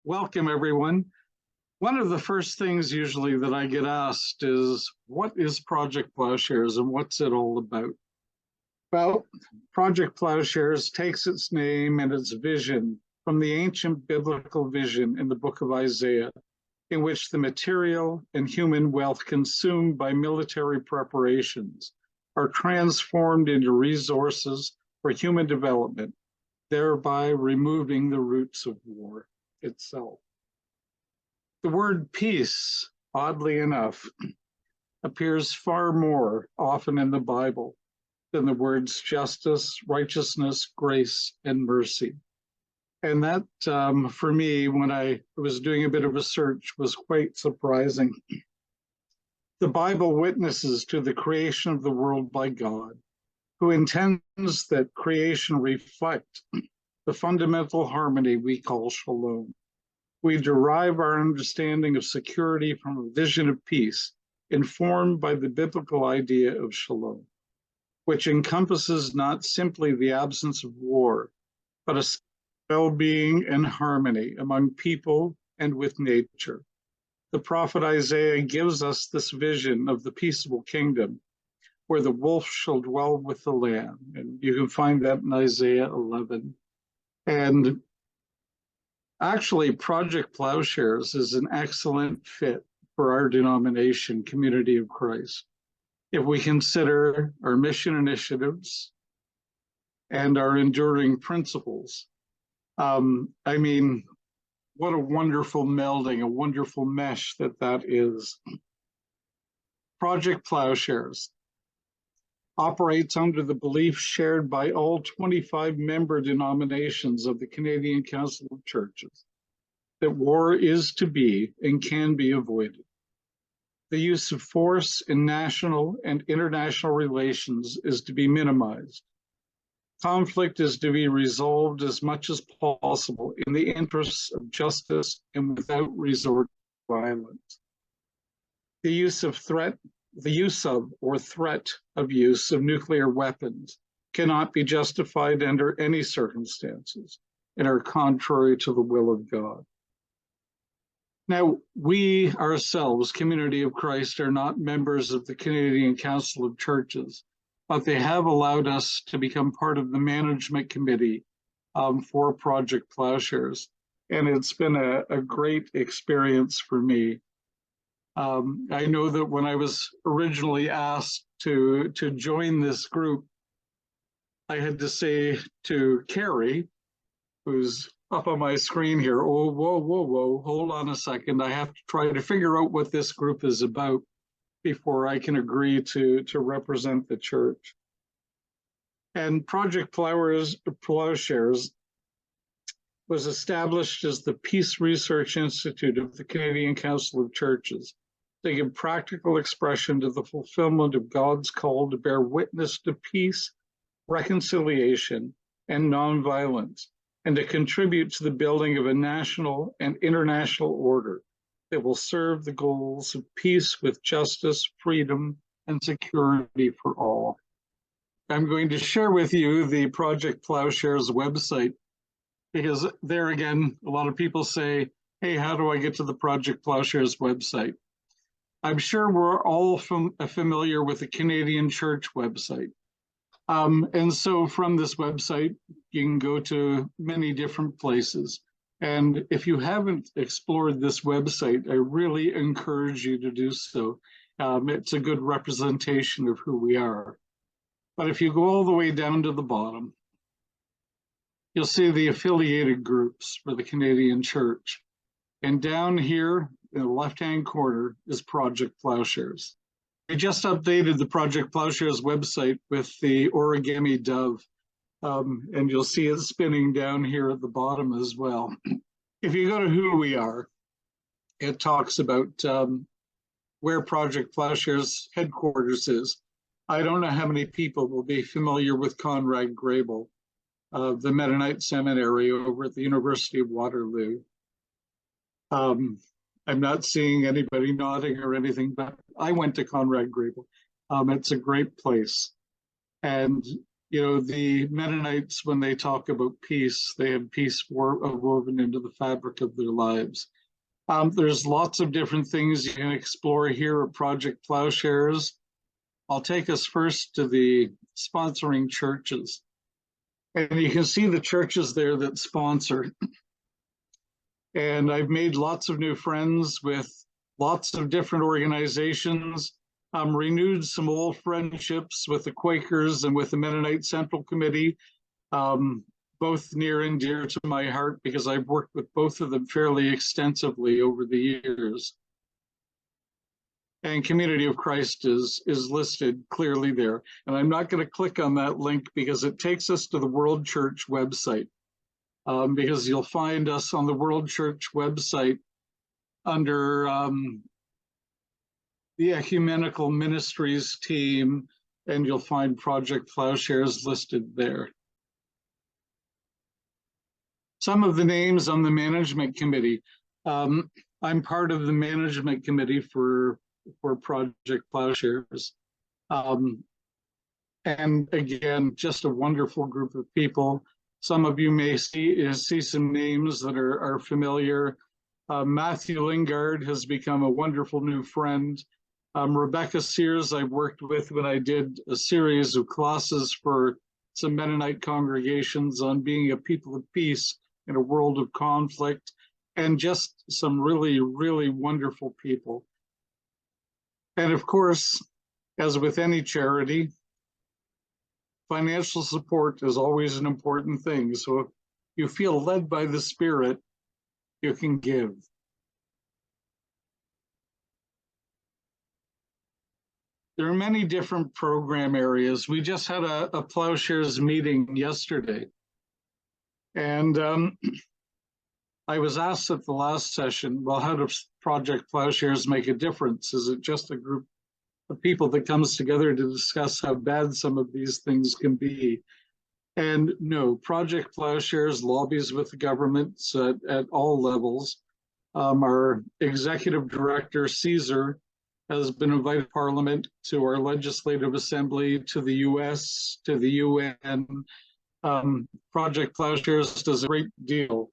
Welcome, everyone. One of the first things usually that I get asked is, what is Project Ploughshares and what's it all about? Well, Project Ploughshares takes its name and its vision from the ancient biblical vision in the book of Isaiah, in which the material and human wealth consumed by military preparations are transformed into resources for human development, thereby removing the roots of war itself. The word peace, oddly enough, appears far more often in the Bible than the words justice, righteousness, grace, and mercy. And that, for me, when I was doing a bit of a search, was quite surprising. The Bible witnesses to the creation of the world by God, who intends that creation reflect the fundamental harmony we call shalom. We derive our understanding of security from a vision of peace informed by the biblical idea of shalom, which encompasses not simply the absence of war, but a well-being and harmony among people and with nature. The prophet Isaiah gives us this vision of the peaceable kingdom, where the wolf shall dwell with the lamb. And you can find that in Isaiah 11. And actually, Project Ploughshares is an excellent fit for our denomination, Community of Christ. If we consider our mission initiatives and our enduring principles, I mean, what a wonderful melding, a wonderful mesh that is. Project Ploughshares operates under the belief shared by all 25 member denominations of the Canadian Council of Churches that war is to be and can be avoided. The use of force in national and international relations is to be minimized. Conflict is to be resolved as much as possible in the interests of justice and without resort to violence. The use of threat of use of nuclear weapons cannot be justified under any circumstances and are contrary to the will of God. Now, we ourselves, Community of Christ, are not members of the Canadian Council of Churches, but they have allowed us to become part of the management committee for Project Ploughshares. And it's been a great experience for me. I know that when I was originally asked to join this group, I had to say to Carrie, who's up on my screen here, oh, whoa, hold on a second. I have to try to figure out what this group is about before I can agree to represent the church. And Project Ploughshares was established as the Peace Research Institute of the Canadian Council of Churches to give practical expression to the fulfillment of God's call to bear witness to peace, reconciliation, and nonviolence, and to contribute to the building of a national and international order that will serve the goals of peace with justice, freedom, and security for all. I'm going to share with you the Project Ploughshares website, because there again, a lot of people say, hey, how do I get to the Project Ploughshares website? I'm sure we're all familiar with the Canadian Church website. And so from this website, you can go to many different places. And if you haven't explored this website, I really encourage you to do so. It's a good representation of who we are. But if you go all the way down to the bottom, you'll see the affiliated groups for the Canadian Church. And down here in the left-hand corner is Project Ploughshares. I just updated the Project Ploughshares website with the origami dove, and you'll see it spinning down here at the bottom as well. If you go to who we are, it talks about where Project Ploughshares headquarters is. I don't know how many people will be familiar with Conrad Grebel, the Mennonite Seminary over at the University of Waterloo. I'm not seeing anybody nodding or anything, but I went to Conrad Grebel. It's a great place. And the Mennonites, when they talk about peace, they have peace woven into the fabric of their lives. There's lots of different things you can explore here at Project Ploughshares. I'll take us first to the sponsoring churches. And you can see the churches there that sponsor. And I've made lots of new friends with lots of different organizations, renewed some old friendships with the Quakers and with the Mennonite Central Committee, both near and dear to my heart because I've worked with both of them fairly extensively over the years. And Community of Christ is listed clearly there. And I'm not going to click on that link because it takes us to the World Church website. Because you'll find us on the World Church website under the Ecumenical Ministries team, and you'll find Project Ploughshares listed there. Some of the names on the management committee. I'm part of the management committee for Project Ploughshares. And again, just a wonderful group of people. Some of you may see some names that are familiar. Matthew Lingard has become a wonderful new friend. Rebecca Sears, I worked with when I did a series of classes for some Mennonite congregations on being a people of peace in a world of conflict, and just some really, really wonderful people. And of course, as with any charity, financial support is always an important thing. So if you feel led by the Spirit, you can give. There are many different program areas. We just had a Ploughshares meeting yesterday. And I was asked at the last session, well, how does Project Ploughshares make a difference? Is it just a group of people that comes together to discuss how bad some of these things can be? And no, Project Ploughshares lobbies with the governments at all levels. Our executive director, Caesar, has been invited to Parliament, to our legislative assembly, to the US, to the UN. Project Ploughshares does a great deal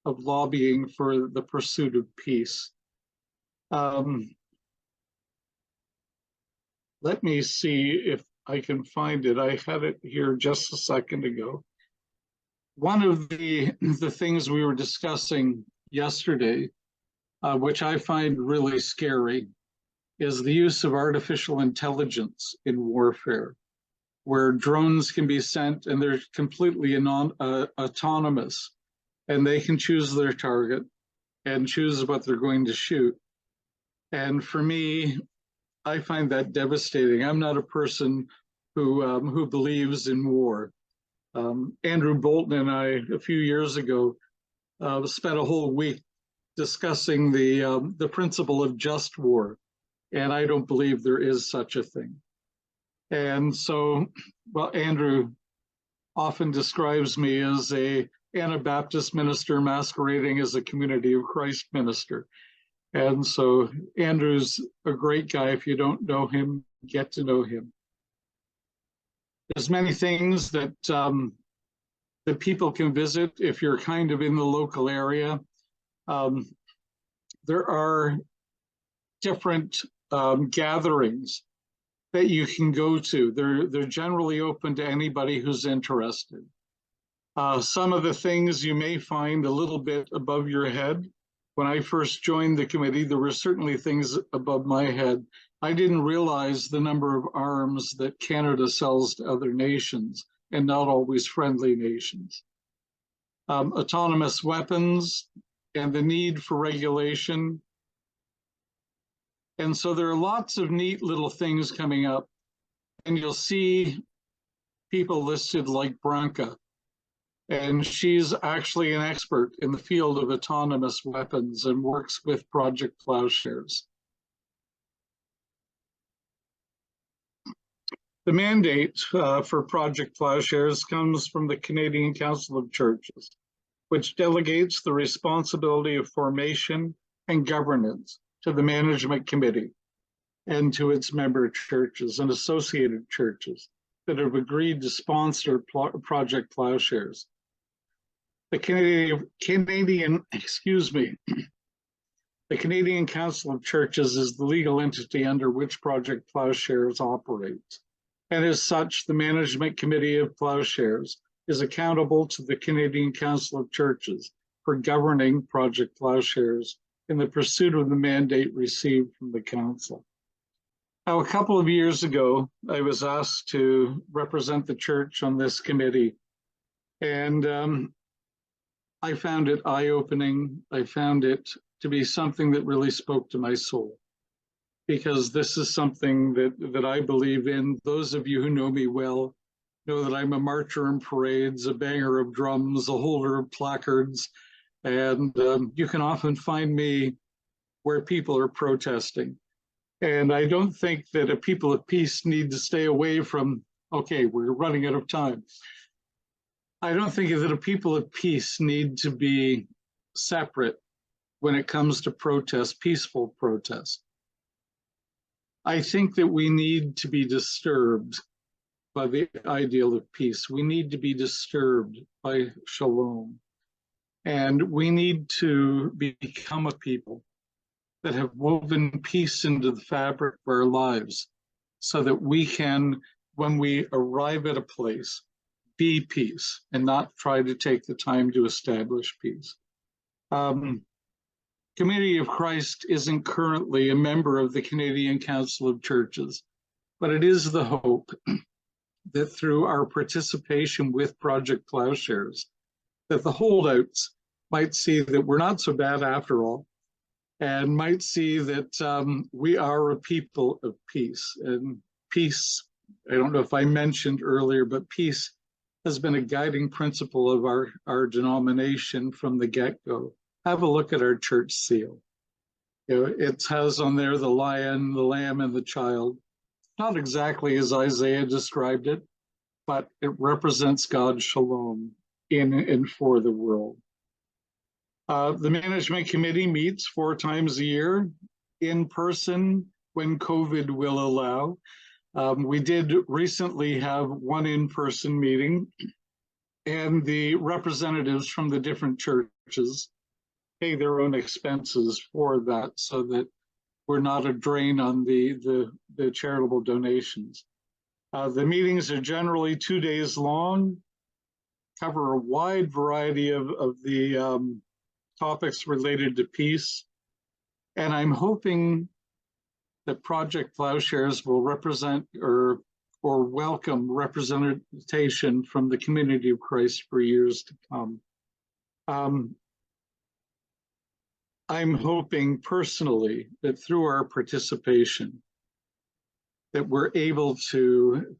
of lobbying for the pursuit of peace. Let me see if I can find it. I had it here just a second ago. One of the things we were discussing yesterday, which I find really scary, is the use of artificial intelligence in warfare, where drones can be sent and they're completely autonomous, and they can choose their target and choose what they're going to shoot. And for me, I find that devastating. I'm not a person who believes in war. Andrew Bolton and I, a few years ago, spent a whole week discussing the principle of just war, and I don't believe there is such a thing. And so, well, Andrew often describes me as a Anabaptist minister masquerading as a Community of Christ minister. And so Andrew's a great guy. If you don't know him, get to know him. There's many things that that people can visit if you're kind of in the local area. There are different gatherings that you can go to. They're generally open to anybody who's interested. Some of the things you may find a little bit above your head. When I first joined the committee, there were certainly things above my head. I didn't realize the number of arms that Canada sells to other nations, and not always friendly nations. Autonomous weapons and the need for regulation. And so there are lots of neat little things coming up, and you'll see people listed like Branka. And she's actually an expert in the field of autonomous weapons and works with Project Ploughshares. The mandate for Project Ploughshares comes from the Canadian Council of Churches, which delegates the responsibility of formation and governance to the management committee and to its member churches and associated churches. that have agreed to sponsor Project Ploughshares. The Canadian Council of Churches is the legal entity under which Project Ploughshares operates. And as such, the Management Committee of Ploughshares is accountable to the Canadian Council of Churches for governing Project Ploughshares in the pursuit of the mandate received from the Council. Now, a couple of years ago, I was asked to represent the church on this committee, and I found it eye-opening. I found it to be something that really spoke to my soul, because this is something that I believe in. Those of you who know me well know that I'm a marcher in parades, a banger of drums, a holder of placards, and you can often find me where people are protesting. And I don't think that a people of peace need to stay away from, okay, we're running out of time. I don't think that a people of peace need to be separate when it comes to protest, peaceful protest. I think that we need to be disturbed by the ideal of peace. We need to be disturbed by shalom. And we need to become a people that have woven peace into the fabric of our lives so that we can, when we arrive at a place, be peace and not try to take the time to establish peace. Community of Christ isn't currently a member of the Canadian Council of Churches, but it is the hope that through our participation with Project Ploughshares, that the holdouts might see that we're not so bad after all, and might see that we are a people of peace. And peace, I don't know if I mentioned earlier, but peace has been a guiding principle of our denomination from the get-go. Have a look at our church seal. You know, it has on there the lion, the lamb, and the child. Not exactly as Isaiah described it, but it represents God's shalom in and for the world. The management committee meets 4 times a year in person when COVID will allow. We did recently have one in-person meeting, and the representatives from the different churches pay their own expenses for that so that we're not a drain on the charitable donations. The meetings are generally 2 days long, cover a wide variety of the topics related to peace. And I'm hoping that Project Ploughshares will represent or welcome representation from the community of Christ for years to come. I'm hoping personally that through our participation, that we're able to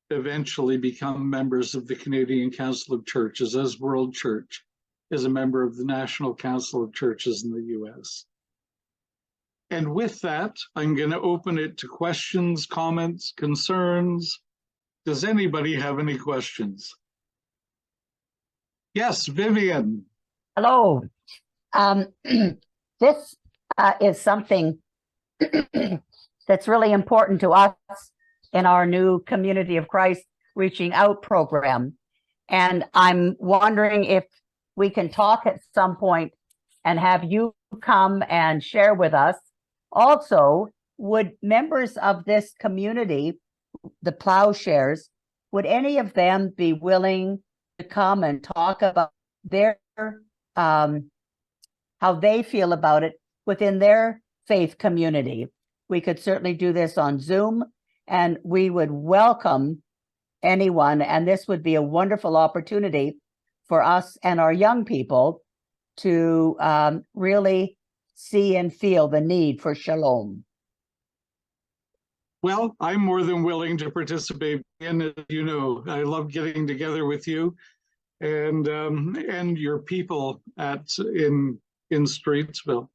eventually become members of the Canadian Council of Churches, as World Church is a member of the National Council of Churches in the US. And with that, I'm going to open it to questions, comments, concerns. Does anybody have any questions? Yes, Vivian. Hello. This is something that's really important to us in our new Community of Christ Reaching Out program. And I'm wondering if we can talk at some point and have you come and share with us. Also, would members of this community, the Ploughshares, would any of them be willing to come and talk about their how they feel about it within their faith community? We could certainly do this on Zoom, and we would welcome anyone, and this would be a wonderful opportunity for us and our young people to really see and feel the need for shalom. Well, I'm more than willing to participate. And as you know, I love getting together with you and your people in Streetsville.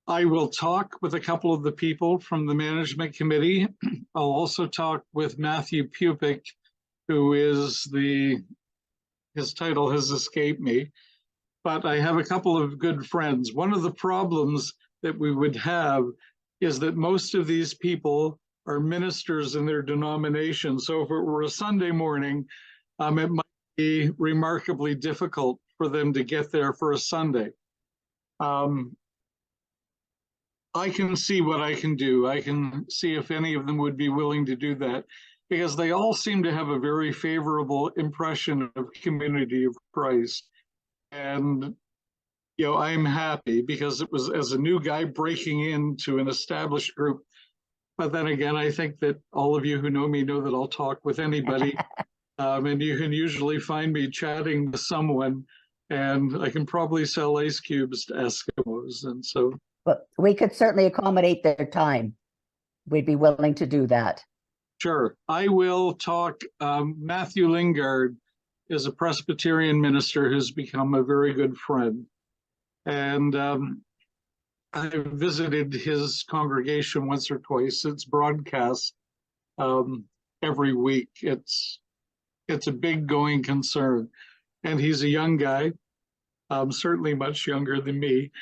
I will talk with a couple of the people from the management committee. I'll also talk with Matthew Pupic, who is his title has escaped me, but I have a couple of good friends. One of the problems that we would have is that most of these people are ministers in their denomination. So if it were a Sunday morning, it might be remarkably difficult for them to get there for a Sunday. I can see what I can do. I can see if any of them would be willing to do that, because they all seem to have a very favorable impression of Community of Christ. And, you know, I'm happy because it was as a new guy breaking into an established group. But then again, I think that all of you who know me know that I'll talk with anybody. And you can usually find me chatting with someone, and I can probably sell ice cubes to Eskimos. And so, But we could certainly accommodate their time. We'd be willing to do that. sure, I will talk. Matthew Lingard is a Presbyterian minister who's become a very good friend. And I visited his congregation once or twice. It's broadcast every week. It's a big going concern. And he's a young guy, certainly much younger than me.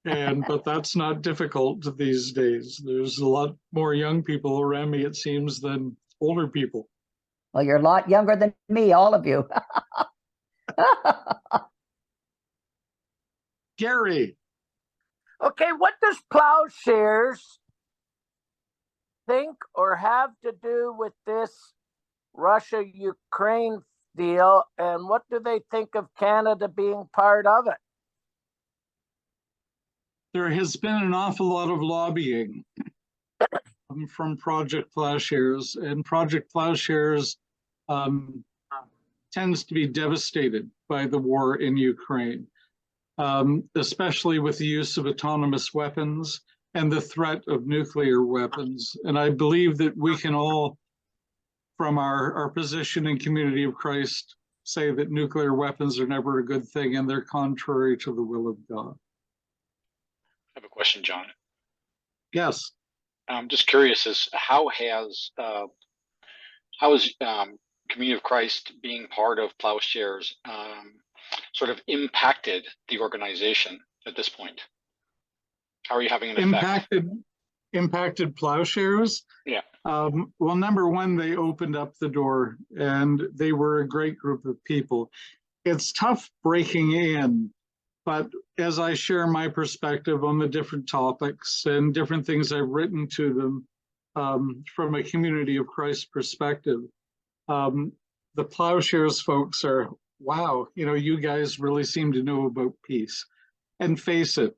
But that's not difficult these days. There's a lot more young people around me, it seems, than older people. Well, you're a lot younger than me, all of you. Gary. Okay, what does Ploughshares think or have to do with this Russia-Ukraine deal, and what do they think of Canada being part of it? There has been an awful lot of lobbying from Project Ploughshares, and Project Ploughshares tends to be devastated by the war in Ukraine, especially with the use of autonomous weapons and the threat of nuclear weapons. And I believe that we can all, from our position in Community of Christ, say that nuclear weapons are never a good thing and they're contrary to the will of God. I have a question, John. Yes. I'm just curious as how is Community of Christ being part of Ploughshares sort of impacted the organization at this point? How are you having an effect? Impacted Ploughshares? Yeah. Well, number one, they opened up the door and they were a great group of people. It's tough breaking in, but as I share my perspective on the different topics and different things I've written to them from a Community of Christ perspective, the Ploughshares folks are, wow, you know, you guys really seem to know about peace. And face it,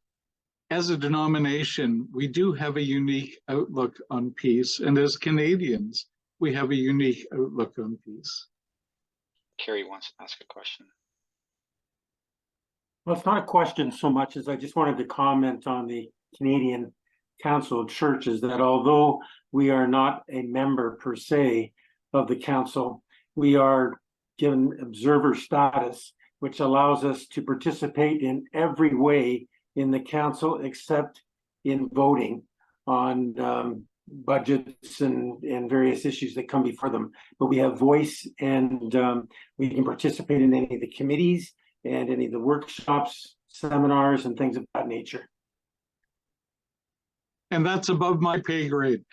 as a denomination, we do have a unique outlook on peace. And as Canadians, we have a unique outlook on peace. Carrie wants to ask a question. Well, it's not a question so much as I just wanted to comment on the Canadian Council of Churches, that although we are not a member per se of the council, we are given observer status, which allows us to participate in every way in the council except in voting on budgets and various issues that come before them. But we have voice, and we can participate in any of the committees and any of the workshops, seminars, and things of that nature. And that's above my pay grade.